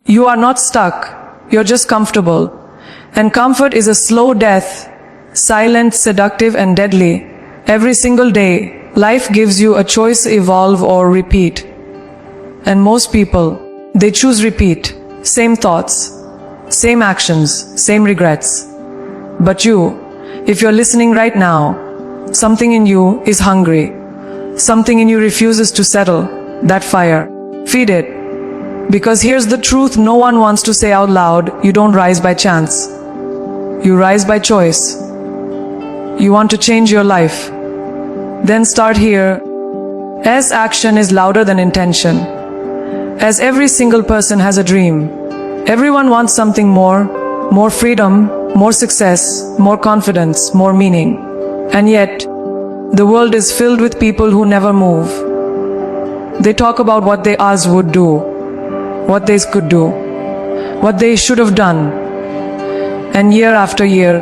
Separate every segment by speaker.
Speaker 1: You are not stuck, you're just comfortable. And comfort is a slow death, silent, seductive and deadly. Every single day, life gives you a choice: evolve or repeat. And most people, they choose repeat. Same thoughts, same actions, same regrets. But you, if you're listening right now, something in you is hungry. Something in you refuses to settle. That fire, feed it. Because here's the truth no one wants to say out loud: you don't rise by chance. You rise by choice. You want to change your life? Then start here. As action is louder than intention. As every single person has a dream. Everyone wants something more freedom, more success, more confidence, more meaning. And yet, the world is filled with people who never move. They talk about what they others would do, what they could do, what they should have done. And year after year,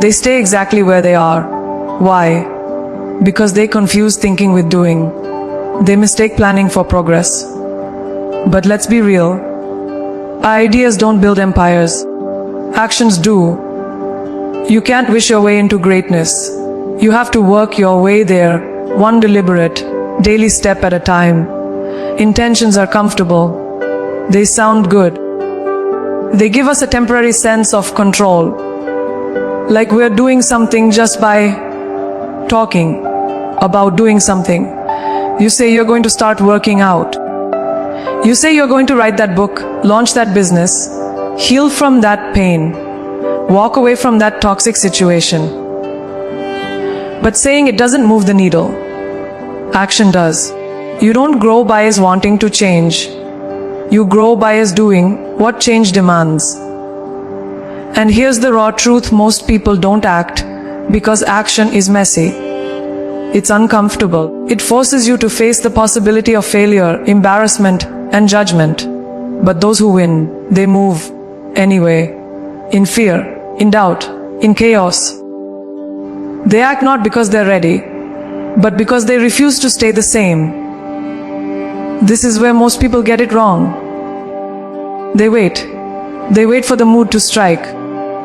Speaker 1: they stay exactly where they are. Why? Because they confuse thinking with doing. They mistake planning for progress. But let's be real. Ideas don't build empires. Actions do. You can't wish your way into greatness. You have to work your way there, one deliberate, daily step at a time. Intentions are comfortable. They sound good. They give us a temporary sense of control. Like we're doing something just by talking about doing something. You say you're going to start working out. You say you're going to write that book, launch that business, heal from that pain, walk away from that toxic situation. But saying it doesn't move the needle. Action does. You don't grow by as wanting to change. You grow by as doing what change demands. And here's the raw truth: most people don't act because action is messy. It's uncomfortable. It forces you to face the possibility of failure, embarrassment, and judgment. But those who win, they move anyway. In fear, in doubt, in chaos. They act not because they're ready, but because they refuse to stay the same. This is where most people get it wrong. They wait. They wait for the mood to strike,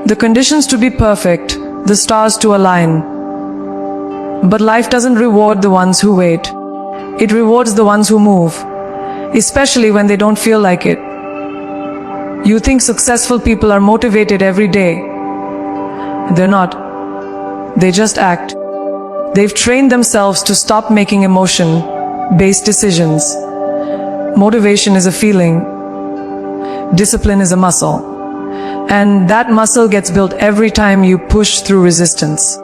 Speaker 1: the conditions to be perfect, the stars to align. But life doesn't reward the ones who wait. It rewards the ones who move, especially when they don't feel like it. You think successful people are motivated every day. They're not. They just act. They've trained themselves to stop making emotion-based decisions. Motivation is a feeling. Discipline is a muscle. And that muscle gets built every time you push through resistance.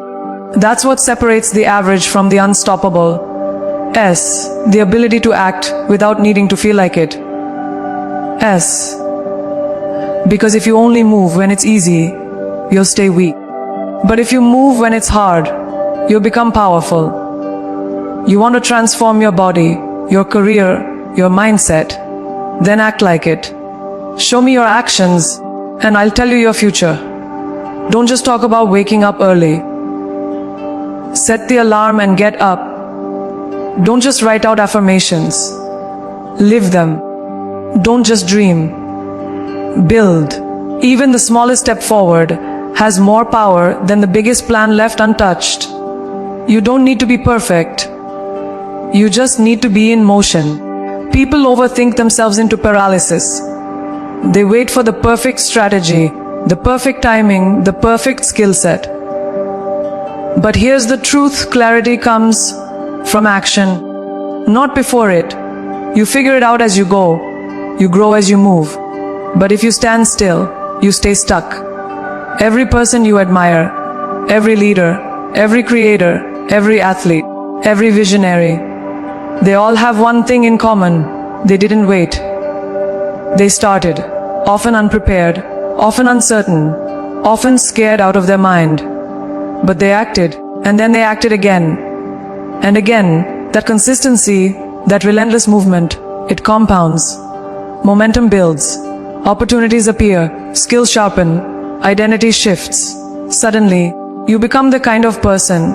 Speaker 1: That's what separates the average from the unstoppable. S, the ability to act without needing to feel like it. S, because if you only move when it's easy, you'll stay weak. But if you move when it's hard, you'll become powerful. You want to transform your body, your career, your mindset, then act like it. Show me your actions, and I'll tell you your future. Don't just talk about waking up early. Set the alarm and get up. Don't just write out affirmations. Live them. Don't just dream. Build. Even the smallest step forward has more power than the biggest plan left untouched. You don't need to be perfect. You just need to be in motion. People overthink themselves into paralysis. They wait for the perfect strategy, the perfect timing, the perfect skill set. But here's the truth: clarity comes from action, not before it. You figure it out as you go. You grow as you move. But if you stand still, you stay stuck. Every person you admire, every leader, every creator, every athlete, every visionary, they all have one thing in common: they didn't wait. They started, often unprepared, often uncertain, often scared out of their mind. But they acted, and then they acted again. And again, that consistency, that relentless movement, it compounds. Momentum builds. Opportunities appear, skills sharpen, identity shifts. Suddenly, you become the kind of person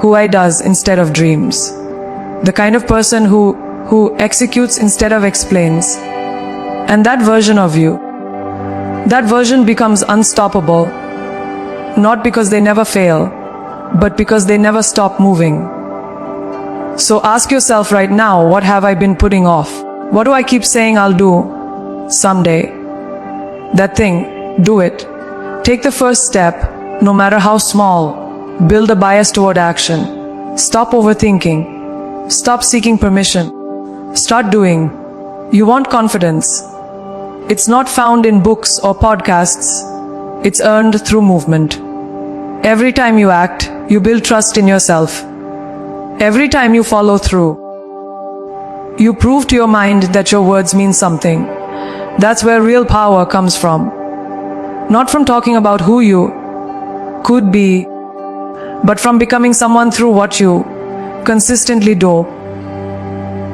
Speaker 1: who does instead of dreams. The kind of person who executes instead of explains. And that version of you, that version becomes unstoppable, not because they never fail, but because they never stop moving. So ask yourself right now, what have I been putting off? What do I keep saying I'll do someday? That thing, do it. Take the first step, no matter how small. Build a bias toward action. Stop overthinking. Stop seeking permission. Start doing. You want confidence. It's not found in books or podcasts. It's earned through movement. Every time you act, you build trust in yourself. Every time you follow through, you prove to your mind that your words mean something. That's where real power comes from. Not from talking about who you could be, but from becoming someone through what you consistently do.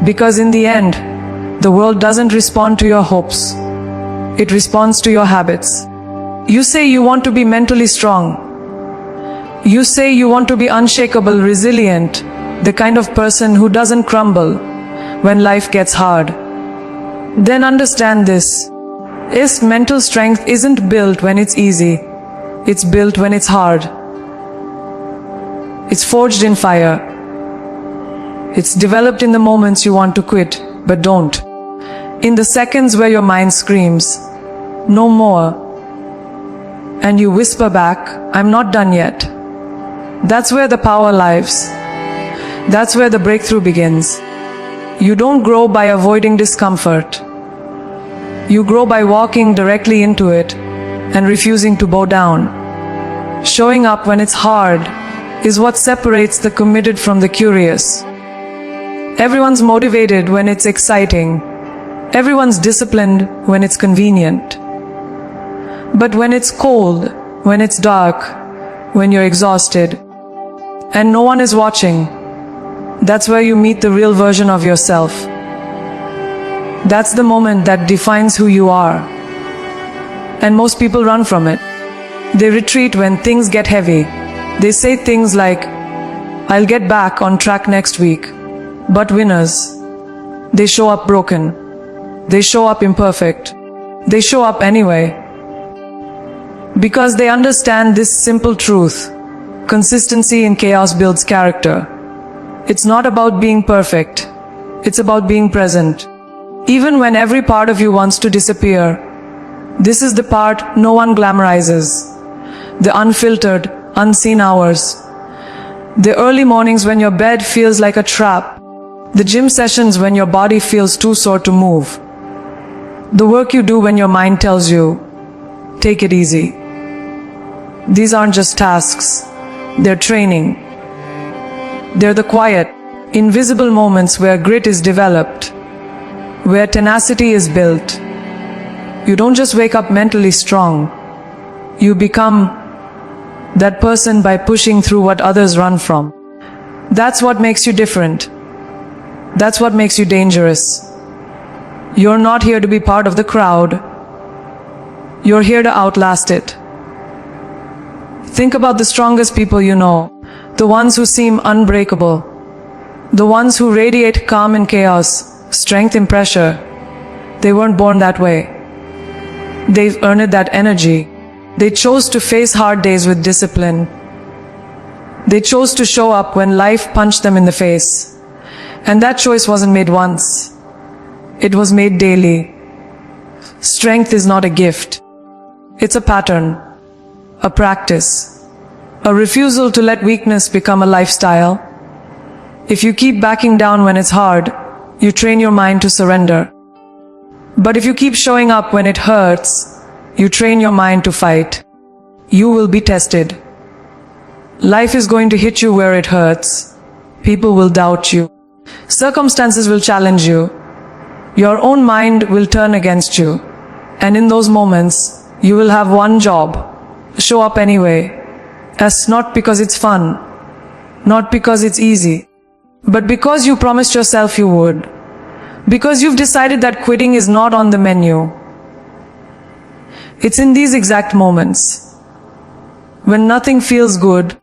Speaker 1: Because in the end, the world doesn't respond to your hopes. It responds to your habits. You say you want to be mentally strong. You say you want to be unshakable, resilient, the kind of person who doesn't crumble when life gets hard. Then understand this. Is mental strength isn't built when it's easy. It's built when it's hard. It's forged in fire. It's developed in the moments you want to quit, but don't. In the seconds where your mind screams, no more, and you whisper back, I'm not done yet. That's where the power lives. That's where the breakthrough begins. You don't grow by avoiding discomfort. You grow by walking directly into it and refusing to bow down. Showing up when it's hard is what separates the committed from the curious. Everyone's motivated when it's exciting. Everyone's disciplined when it's convenient. But when it's cold, when it's dark, when you're exhausted, and no one is watching, that's where you meet the real version of yourself. That's the moment that defines who you are. And most people run from it. They retreat when things get heavy. They say things like, I'll get back on track next week. But winners, they show up broken. They show up imperfect. They show up anyway. Because they understand this simple truth. Consistency in chaos builds character. It's not about being perfect. It's about being present. Even when every part of you wants to disappear, this is the part no one glamorizes. The unfiltered, unseen hours. The early mornings when your bed feels like a trap. The gym sessions when your body feels too sore to move. The work you do when your mind tells you, take it easy. These aren't just tasks. They're training. They're the quiet, invisible moments where grit is developed, where tenacity is built. You don't just wake up mentally strong. You become that person by pushing through what others run from. That's what makes you different. That's what makes you dangerous. You're not here to be part of the crowd. You're here to outlast it. Think about the strongest people you know, the ones who seem unbreakable, the ones who radiate calm in chaos, strength in pressure. They weren't born that way. They've earned that energy. They chose to face hard days with discipline. They chose to show up when life punched them in the face. And that choice wasn't made once. It was made daily. Strength is not a gift. It's a pattern, a practice, a refusal to let weakness become a lifestyle. If you keep backing down when it's hard, you train your mind to surrender. But if you keep showing up when it hurts, you train your mind to fight. You will be tested. Life is going to hit you where it hurts. People will doubt you. Circumstances will challenge you. Your own mind will turn against you. And in those moments, you will have one job: show up anyway. As not because it's fun, not because it's easy, but because you promised yourself you would. Because you've decided that quitting is not on the menu. It's in these exact moments, when nothing feels good,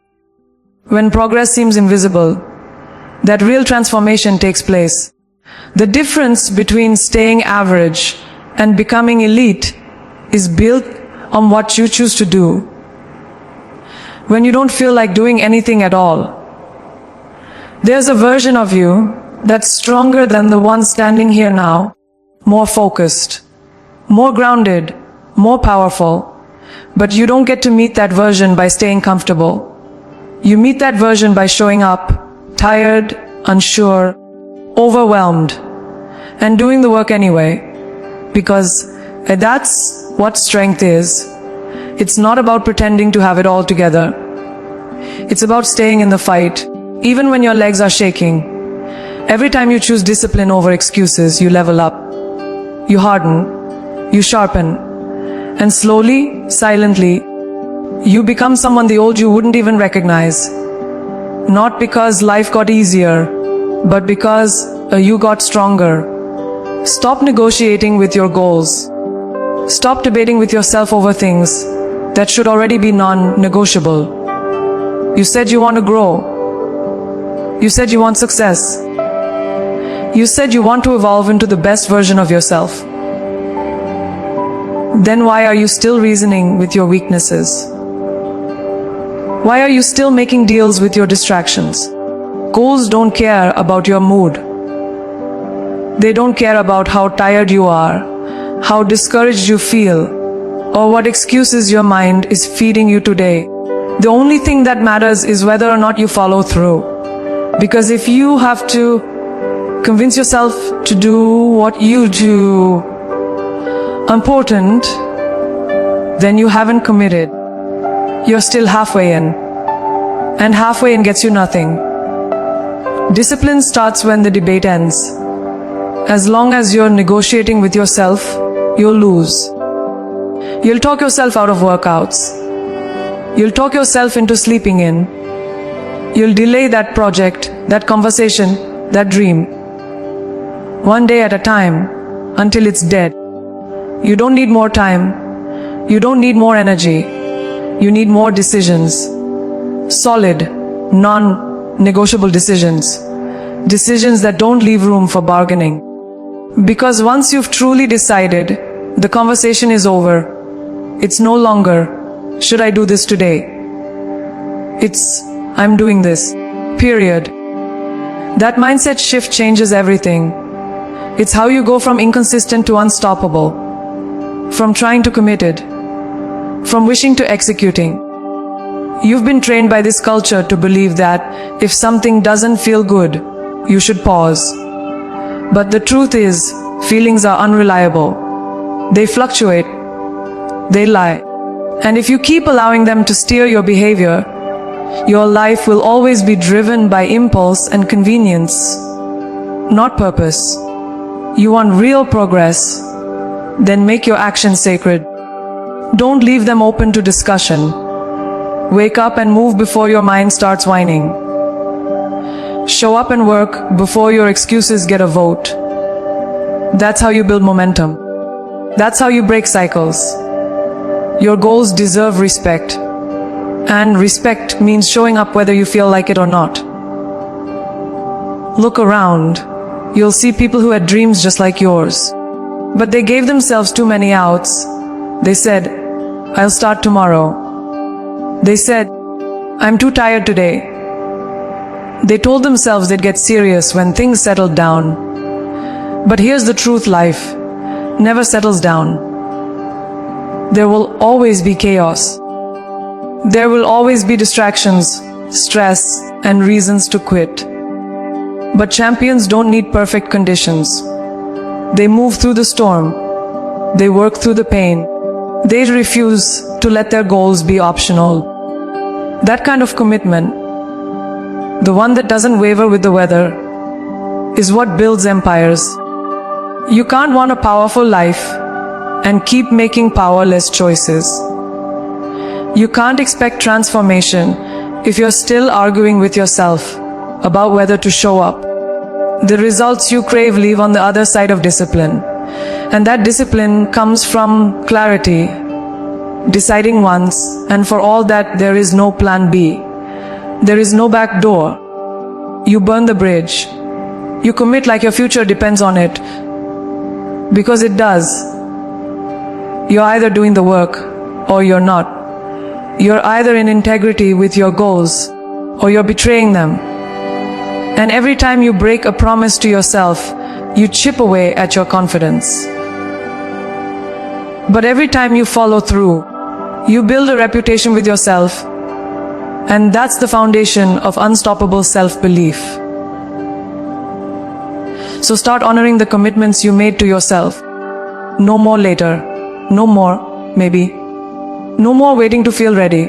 Speaker 1: when progress seems invisible, that real transformation takes place. The difference between staying average And becoming elite is built on what you choose to do when you don't feel like doing anything at all. There's a version of you that's stronger than the one standing here now, more focused, more grounded, more powerful. But you don't get to meet that version by staying comfortable. You meet that version by showing up, tired, unsure, overwhelmed, and doing the work anyway. Because that's what strength is. It's not about pretending to have it all together. It's about staying in the fight, even when your legs are shaking. Every time you choose discipline over excuses, you level up. You harden, you sharpen, and slowly, silently, you become someone the old you wouldn't even recognize. Not because life got easier, but because you got stronger. Stop negotiating with your goals. Stop debating with yourself over things that should already be non-negotiable. You said you want to grow. You said you want success. You said you want to evolve into the best version of yourself. Then why are you still reasoning with your weaknesses? Why are you still making deals with your distractions? Goals don't care about your mood. They don't care about how tired you are, how discouraged you feel, or what excuses your mind is feeding you today. The only thing that matters is whether or not you follow through. Because if you have to convince yourself to do what you do important, then you haven't committed. You're still halfway in. And halfway in gets you nothing. Discipline starts when the debate ends. As long as you're negotiating with yourself, you'll lose. You'll talk yourself out of workouts. You'll talk yourself into sleeping in. You'll delay that project, that conversation, that dream. One day at a time, until it's dead. You don't need more time. You don't need more energy. You need more decisions. Solid, non-negotiable decisions. Decisions that don't leave room for bargaining. Because once you've truly decided, the conversation is over. It's no longer, should I do this today? It's, I'm doing this. Period. That mindset shift changes everything. It's how you go from inconsistent to unstoppable. From trying to committed. From wishing to executing. You've been trained by this culture to believe that if something doesn't feel good, you should pause. But the truth is, feelings are unreliable. They fluctuate. They lie. And if you keep allowing them to steer your behavior, your life will always be driven by impulse and convenience, not purpose. You want real progress? Then make your actions sacred. Don't leave them open to discussion. Wake up and move before your mind starts whining. Show up and work before your excuses get a vote. That's how you build momentum. That's how you break cycles. Your goals deserve respect. And respect means showing up whether you feel like it or not. Look around. You'll see people who had dreams just like yours. But they gave themselves too many outs. They said, I'll start tomorrow. They said, I'm too tired today. They told themselves they'd get serious when things settled down. But here's the truth, life never settles down. There will always be chaos. There will always be distractions, stress, and reasons to quit. But champions don't need perfect conditions. They move through the storm. They work through the pain. They refuse to let their goals be optional. That kind of commitment, the one that doesn't waver with the weather, is what builds empires. You can't want a powerful life and keep making powerless choices. You can't expect transformation if you're still arguing with yourself about whether to show up. The results you crave live on the other side of discipline. And that discipline comes from clarity, deciding once and for all that there is no plan B. There is no back door. You burn the bridge. You commit like your future depends on it. Because it does. You're either doing the work or you're not. You're either in integrity with your goals or you're betraying them. And every time you break a promise to yourself, you chip away at your confidence. But every time you follow through, you build a reputation with yourself, and that's the foundation of unstoppable self-belief. So start honoring the commitments you made to yourself. No more later. No more, maybe. No more waiting to feel ready.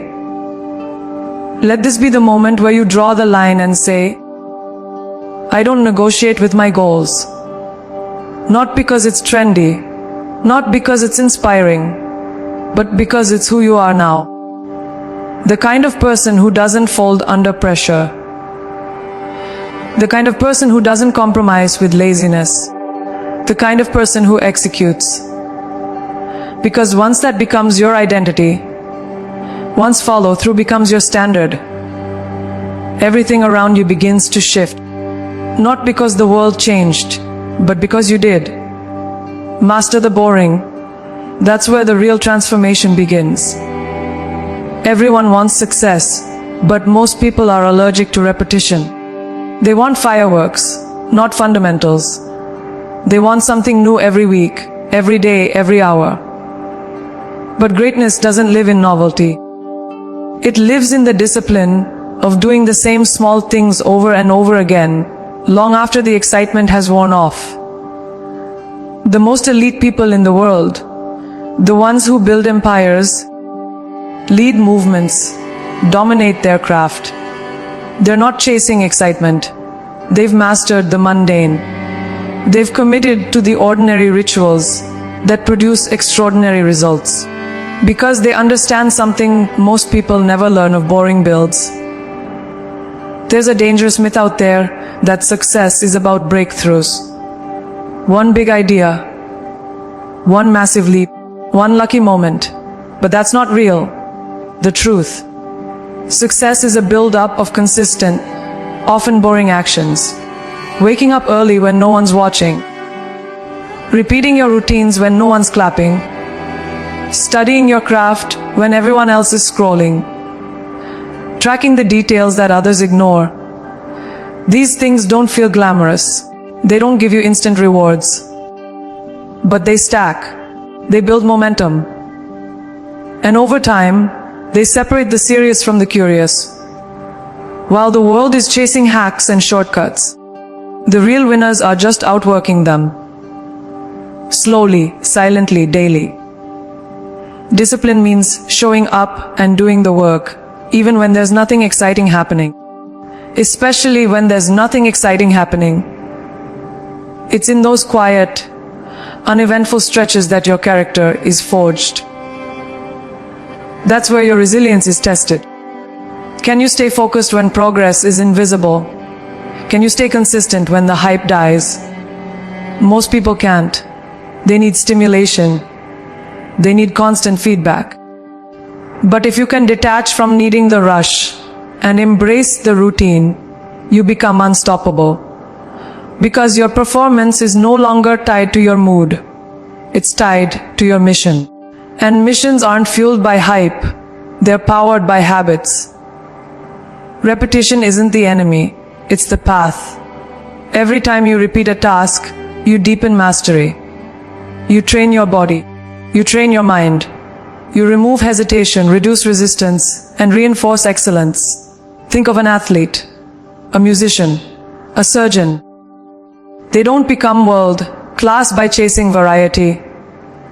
Speaker 1: Let this be the moment where you draw the line and say, I don't negotiate with my goals. Not because it's trendy, not because it's inspiring, but because it's who you are now. The kind of person who doesn't fold under pressure. The kind of person who doesn't compromise with laziness. The kind of person who executes. Because once that becomes your identity, once follow-through becomes your standard, everything around you begins to shift. Not because the world changed, but because you did. Master the boring. That's where the real transformation begins. Everyone wants success, but most people are allergic to repetition. They want fireworks, not fundamentals. They want something new every week, every day, every hour. But greatness doesn't live in novelty. It lives in the discipline of doing the same small things over and over again, long after the excitement has worn off. The most elite people in the world, the ones who build empires, lead movements, dominate their craft. They're not chasing excitement. They've mastered the mundane. They've committed to the ordinary rituals that produce extraordinary results. Because they understand something most people never learn of boring builds. There's a dangerous myth out there that success is about breakthroughs. One big idea, one massive leap, one lucky moment. But that's not real. The truth. Success is a build-up of consistent, often boring actions. Waking up early when no one's watching. Repeating your routines when no one's clapping. Studying your craft when everyone else is scrolling. Tracking the details that others ignore. These things don't feel glamorous. They don't give you instant rewards. But they stack. They build momentum. And over time, they separate the serious from the curious. While the world is chasing hacks and shortcuts, the real winners are just outworking them. Slowly, silently, daily. Discipline means showing up and doing the work, even when there's nothing exciting happening. Especially when there's nothing exciting happening. It's in those quiet, uneventful stretches that your character is forged. That's where your resilience is tested. Can you stay focused when progress is invisible? Can you stay consistent when the hype dies? Most people can't. They need stimulation. They need constant feedback. But if you can detach from needing the rush and embrace the routine, you become unstoppable. Because your performance is no longer tied to your mood. It's tied to your mission. And missions aren't fueled by hype. They're powered by habits. Repetition isn't the enemy. It's the path. Every time you repeat a task, you deepen mastery. You train your body. You train your mind. You remove hesitation, reduce resistance, and reinforce excellence. Think of an athlete, a musician, a surgeon. They don't become world-class by chasing variety.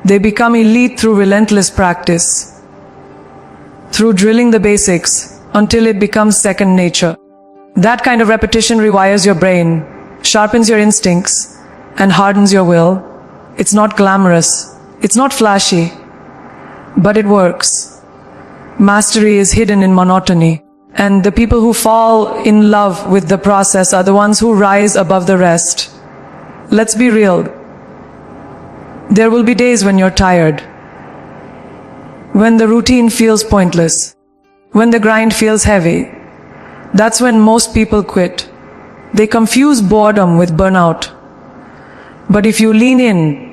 Speaker 1: They become elite through relentless practice. Through drilling the basics until it becomes second nature. That kind of repetition rewires your brain, sharpens your instincts, and hardens your will. It's not glamorous. It's not flashy, but it works. Mastery is hidden in monotony, and the people who fall in love with the process are the ones who rise above the rest. Let's be real. There will be days when you're tired, when the routine feels pointless, when the grind feels heavy. That's when most people quit. They confuse boredom with burnout. But if you lean in,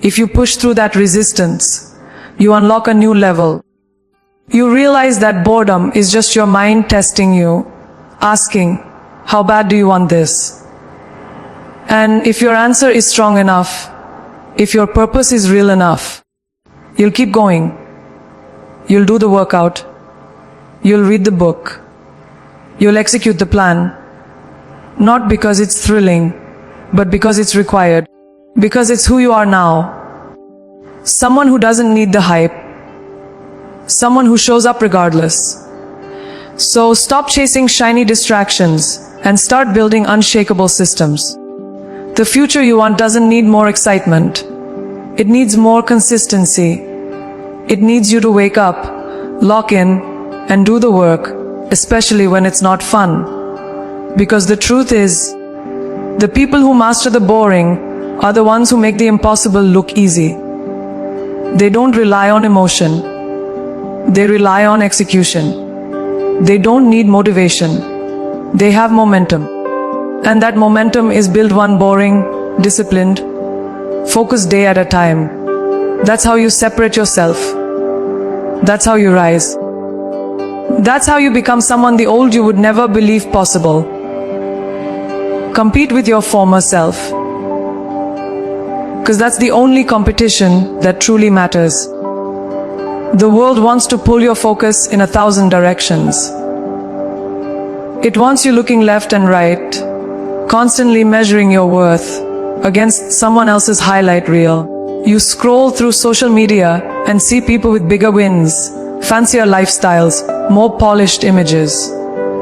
Speaker 1: if you push through that resistance, you unlock a new level. You realize that boredom is just your mind testing you, asking, how bad do you want this? And if your answer is strong enough, if your purpose is real enough, you'll keep going. You'll do the workout. You'll read the book. You'll execute the plan. Not because it's thrilling, but because it's required. Because it's who you are now. Someone who doesn't need the hype. Someone who shows up regardless. So stop chasing shiny distractions and start building unshakable systems. The future you want doesn't need more excitement. It needs more consistency. It needs you to wake up, lock in, and do the work, especially when it's not fun. Because the truth is, the people who master the boring are the ones who make the impossible look easy. They don't rely on emotion. They rely on execution. They don't need motivation. They have momentum. And that momentum is built one boring, disciplined, focused day at a time. That's how you separate yourself. That's how you rise. That's how you become someone the old you would never believe possible. Compete with your former self. Because that's the only competition that truly matters. The world wants to pull your focus in 1,000 directions. It wants you looking left and right, constantly measuring your worth against someone else's highlight reel. You scroll through social media and see people with bigger wins, fancier lifestyles, more polished images.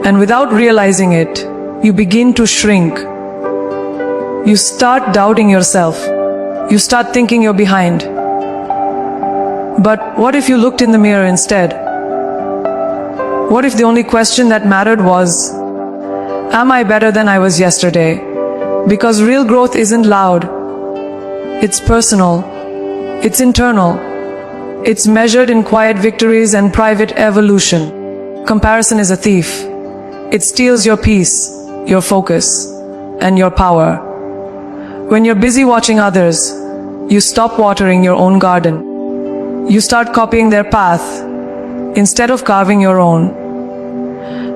Speaker 1: And without realizing it, you begin to shrink. You start doubting yourself. You start thinking you're behind. But what if you looked in the mirror instead? What if the only question that mattered was, am I better than I was yesterday? Because real growth isn't loud. It's personal. It's internal. It's measured in quiet victories and private evolution. Comparison is a thief. It steals your peace, your focus, and your power. When you're busy watching others, you stop watering your own garden. You start copying their path instead of carving your own.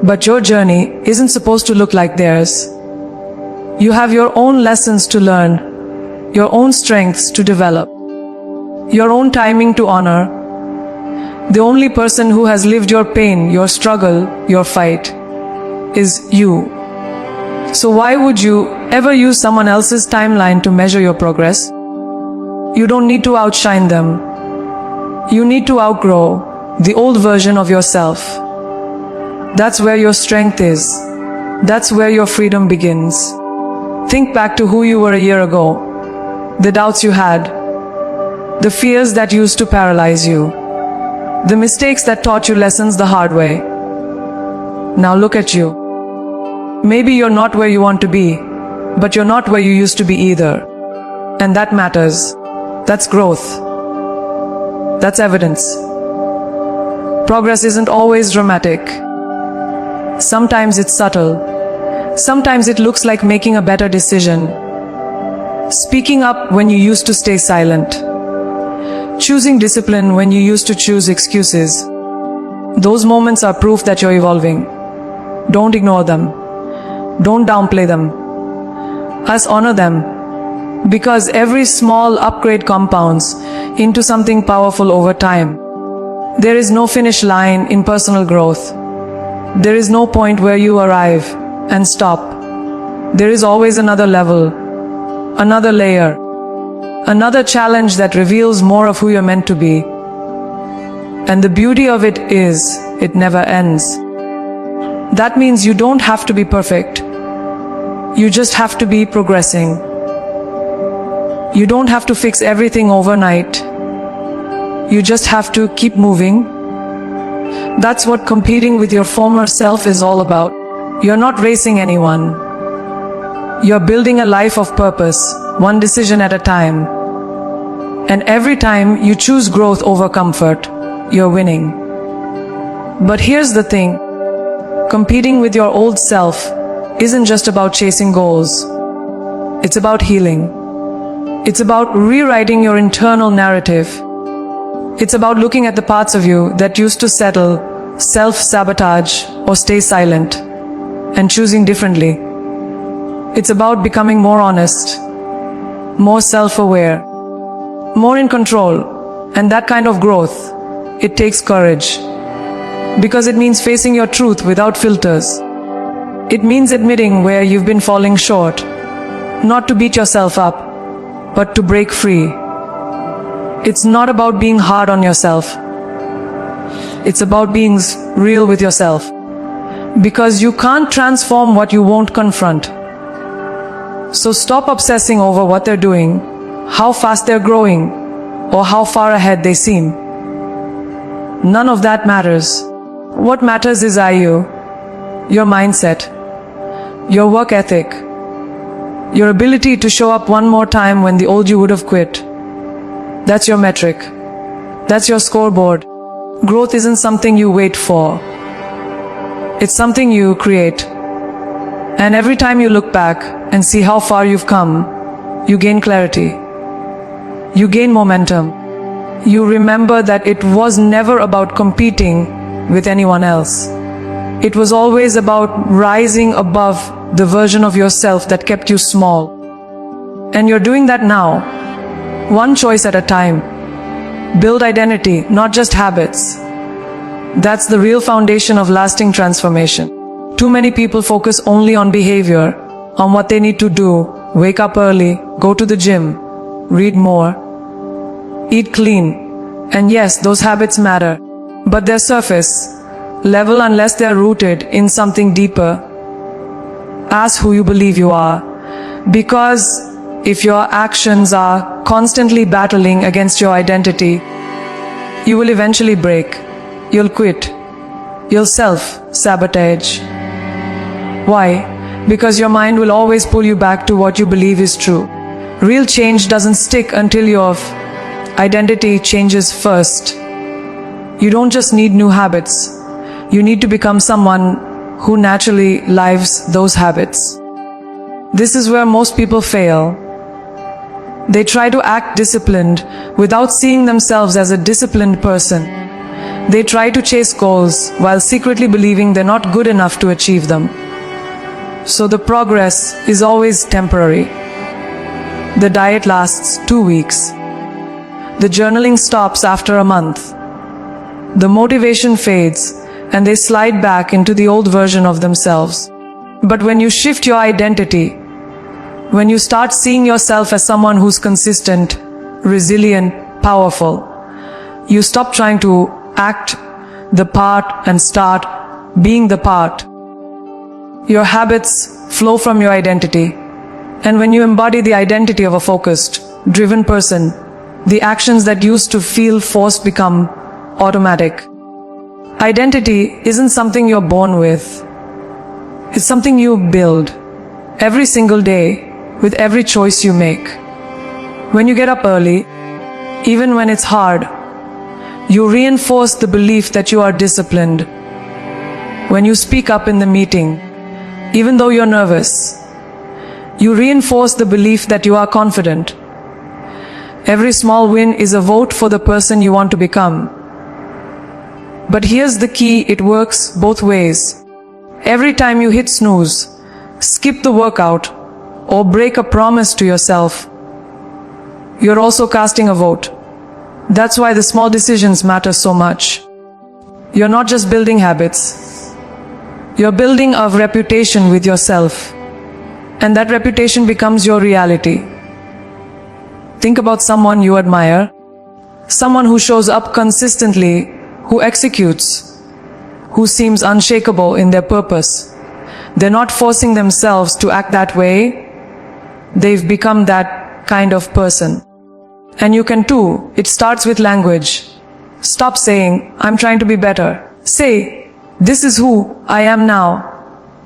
Speaker 1: But your journey isn't supposed to look like theirs. You have your own lessons to learn, your own strengths to develop, your own timing to honor. The only person who has lived your pain, your struggle, your fight is you. So why would you ever use someone else's timeline to measure your progress? You don't need to outshine them. You need to outgrow the old version of yourself. That's where your strength is. That's where your freedom begins. Think back to who you were a year ago, the doubts you had, the fears that used to paralyze you, the mistakes that taught you lessons the hard way. Now look at you. Maybe you're not where you want to be, but you're not where you used to be either. And that matters. That's growth. That's evidence. Progress isn't always dramatic. Sometimes it's subtle. Sometimes it looks like making a better decision. Speaking up when you used to stay silent. Choosing discipline when you used to choose excuses. Those moments are proof that you're evolving. Don't ignore them. Don't downplay them. Just honor them. Because every small upgrade compounds into something powerful over time. There is no finish line in personal growth. There is no point where you arrive and stop. There is always another level, another layer, another challenge that reveals more of who you're meant to be. And the beauty of it is, it never ends. That means you don't have to be perfect. You just have to be progressing. You don't have to fix everything overnight. You just have to keep moving. That's what competing with your former self is all about. You're not racing anyone. You're building a life of purpose, one decision at a time. And every time you choose growth over comfort, you're winning. But here's the thing. Competing with your old self isn't just about chasing goals. It's about healing. It's about rewriting your internal narrative. It's about looking at the parts of you that used to settle, self-sabotage, or stay silent, and choosing differently. It's about becoming more honest, more self-aware, more in control, and that kind of growth, it takes courage. Because it means facing your truth without filters. It means admitting where you've been falling short, not to beat yourself up, but to break free. It's not about being hard on yourself. It's about being real with yourself. Because you can't transform what you won't confront. So stop obsessing over what they're doing, how fast they're growing, or how far ahead they seem. None of that matters. What matters is you, your mindset, your work ethic, your ability to show up one more time when the old you would have quit. That's your metric. That's your scoreboard. Growth isn't something you wait for. It's something you create. And every time you look back and see how far you've come, you gain clarity. You gain momentum. You remember that it was never about competing with anyone else. It was always about rising above the version of yourself that kept you small. And you're doing that now, one choice at a time. Build identity, not just habits. That's the real foundation of lasting transformation. Too many people focus only on behavior, on what they need to do, wake up early, go to the gym, read more, eat clean. And yes, those habits matter. But they're surface level unless they're rooted in something deeper. Ask who you believe you are. Because if your actions are constantly battling against your identity, you will eventually break. You'll quit. You'll self-sabotage. Why? Because your mind will always pull you back to what you believe is true. Real change doesn't stick until your identity changes first. You don't just need new habits. You need to become someone who naturally lives those habits. This is where most people fail. They try to act disciplined without seeing themselves as a disciplined person. They try to chase goals while secretly believing they're not good enough to achieve them. So the progress is always temporary. The diet lasts 2 weeks. The journaling stops after a month. The motivation fades and they slide back into the old version of themselves. But when you shift your identity, when you start seeing yourself as someone who's consistent, resilient, powerful, you stop trying to act the part and start being the part. Your habits flow from your identity. And when you embody the identity of a focused, driven person, the actions that used to feel forced become automatic. Identity isn't something you're born with. It's something you build every single day with every choice you make. When you get up early, even when it's hard, you reinforce the belief that you are disciplined. When you speak up in the meeting, even though you're nervous, you reinforce the belief that you are confident. Every small win is a vote for the person you want to become. But here's the key, it works both ways. Every time you hit snooze, skip the workout, or break a promise to yourself, you're also casting a vote. That's why the small decisions matter so much. You're not just building habits. You're building a reputation with yourself. And that reputation becomes your reality. Think about someone you admire, someone who shows up consistently, who executes, who seems unshakable in their purpose. They're not forcing themselves to act that way. They've become that kind of person. And you can too. It starts with language. Stop saying, I'm trying to be better. Say, this is who I am now.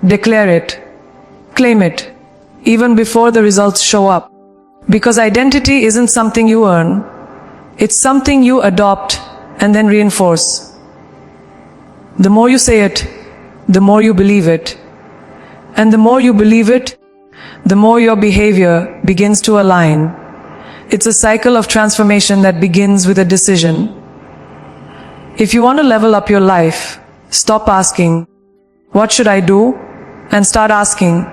Speaker 1: Declare it. Claim it. Even before the results show up. Because identity isn't something you earn. It's something you adopt and then reinforce. The more you say it, the more you believe it. And the more you believe it, the more your behavior begins to align. It's a cycle of transformation that begins with a decision. If you want to level up your life, stop asking, what should I do? And start asking,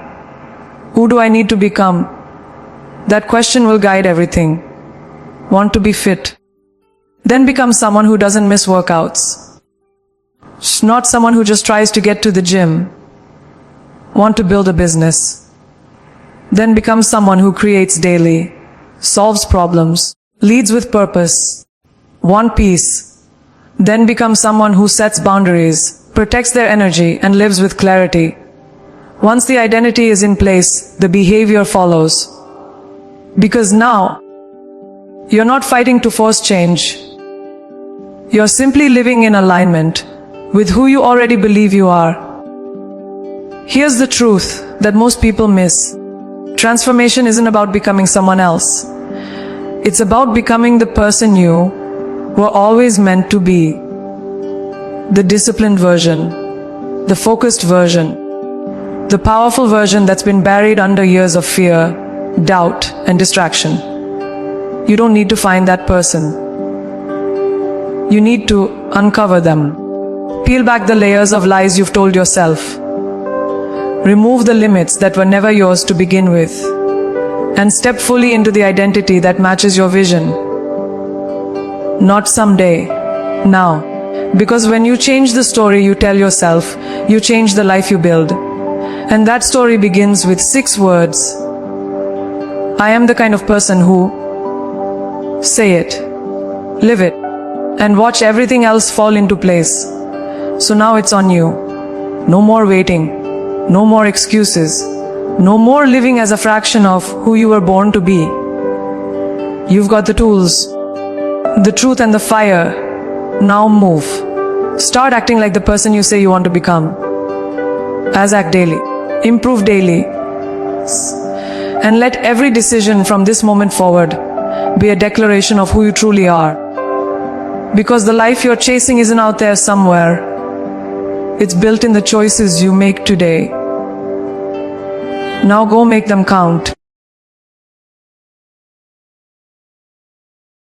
Speaker 1: who do I need to become? That question will guide everything. Want to be fit? Then become someone who doesn't miss workouts. Not someone who just tries to get to the gym. Want to build a business? Then become someone who creates daily, solves problems, leads with purpose. Want peace? Then become someone who sets boundaries, protects their energy, and lives with clarity. Once the identity is in place, the behavior follows. Because now, you're not fighting to force change. You're simply living in alignment with who you already believe you are. Here's the truth that most people miss. Transformation isn't about becoming someone else. It's about becoming the person you were always meant to be. The disciplined version, the focused version, the powerful version that's been buried under years of fear, doubt, and distraction. You don't need to find that person. You need to uncover them. Peel back the layers of lies you've told yourself. Remove the limits that were never yours to begin with. And step fully into the identity that matches your vision. Not someday, now. Because when you change the story you tell yourself, you change the life you build. And that story begins with 6 words. I am the kind of person who... Say it, live it, and watch everything else fall into place. So now it's on you. No more waiting, no more excuses, no more living as a fraction of who you were born to be. You've got the tools, the truth and the fire. Now move. Start acting like the person you say you want to become. As act daily, improve daily, and let every decision from this moment forward be a declaration of who you truly are. Because the life you're chasing isn't out there somewhere. It's built in the choices you make today. Now go make them count.